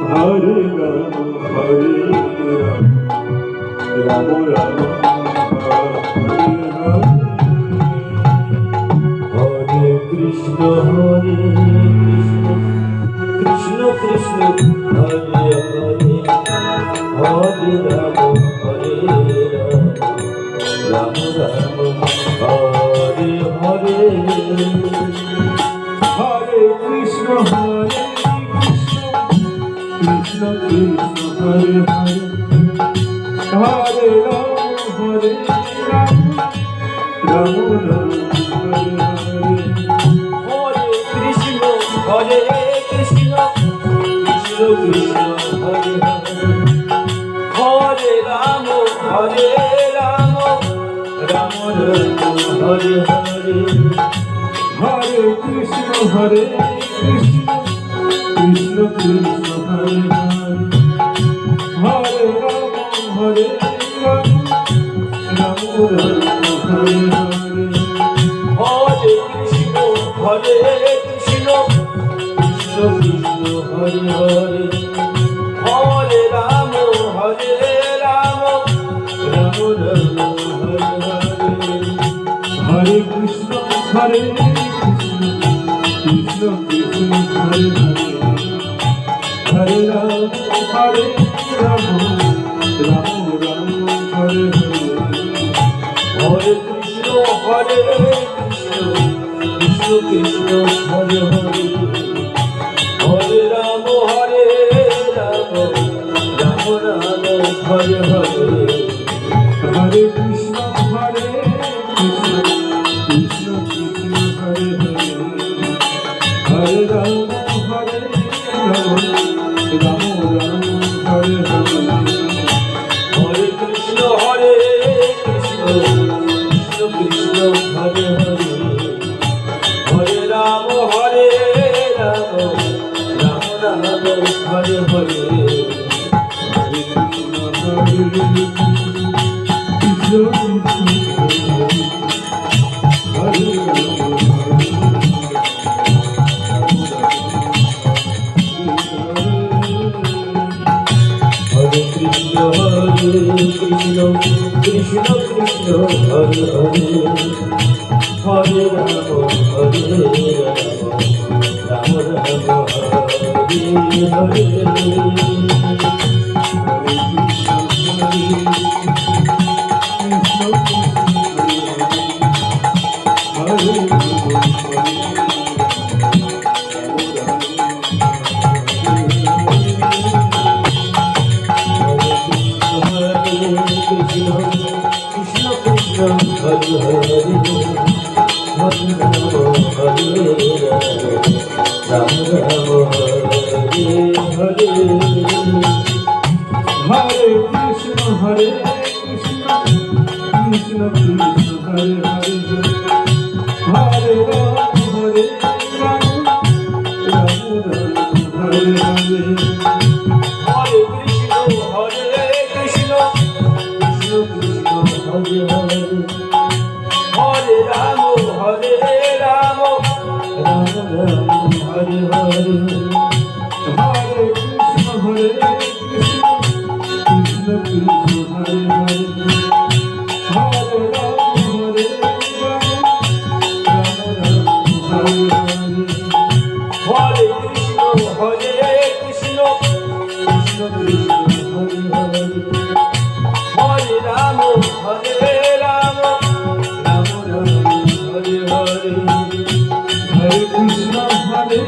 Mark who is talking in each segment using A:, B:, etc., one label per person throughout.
A: Hare Ram Hare Ram Ram Ram Hare Hare Hare Krishna Hare Krishna Krishna Krishna Hare Hare Hare Ram Hare Ram Ram Ram Hare Hare Hare Krishna Hare Krishna Krishna Hare Hare Hare Ram Hare Ram Ram Ram Hare Hare Hare Krishna Hare Krishna Krishna Krishna Hare Hare Hare Ram Hare Ram Ram Ram Hare Hare Hare Krishna Hare Krishna Krishna Krishna Hare Hare Hare Ram Hare Ram Ram Ram Hare Hare Hare Krishna Hare Krishna Krishna Krishna Hare Hare Hare Ram Hare Ram Ram Ram Hare Hare Hare Krishna Hare Krishna Krishna Krishna Hare Hare Hare Ram Hare Ram Ram Ram Hare Hare Hare Krishna Hare Krishna Krishna Krishna Hare Hare Hare Ram Ram Ram Hare Hare Hare Krishna Hare Krishna Krishna Krishna Hare Hare Hare Ram Hare Ram Ram Ram Hare Hare Hare Krishna Hare Krishna Krishna Krishna Hare Hare Hare Ram Ram Ram Hare Hare Hare Krishna Hare Krishna Hare Krishna Krishna Krishna Krishna Hare Hare Hare Ram Hare Ram Ram Ram Hare Hare Hare Krishna Hare Krishna Krishna Krishna Hare Hare Hare Ram Ram Hare Hare Hare Krishna Hare Krishna Krishna Krishna Hare Hare Hare Ram Ram Ram Hare Hare Hare Krishna Hare Krishna Krishna Krishna Hare Hare Hare Ram Ram Ram Hare Hare Hare Krishna Krishna Krishna Hare Hare Hare Ram Ram Ram Hare Hare Hare Krishna Hare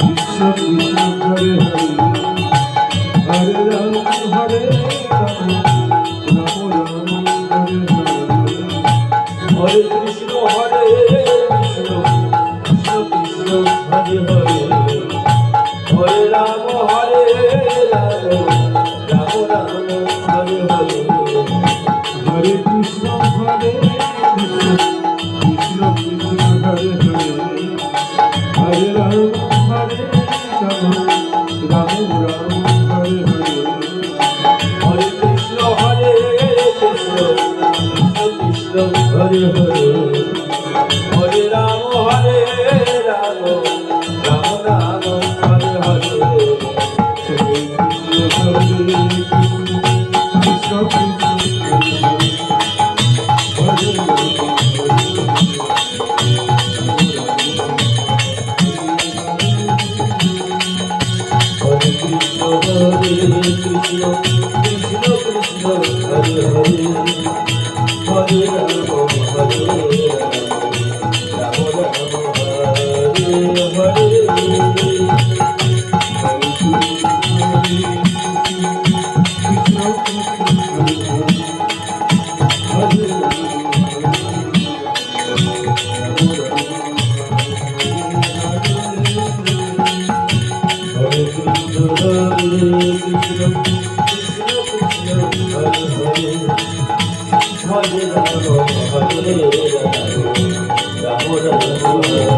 A: Krishna Krishna Hare Hare Hare Ram Ram Ram Hare Hare Hare Krishna Hare Krishna Krishna Krishna Hare Hare Hare Ram Ram Ram Hare Hare Hare Krishna Hare Krishna Krishna Krishna Hare Hare Hare Ram Ram Ram Hare Hare Hare Krishna Hare Krishna Krishna Krishna Hare Hare Hare Ram Ram Ram Ram Hare Hare Hare Rama, Hare Rama, Rama Rama.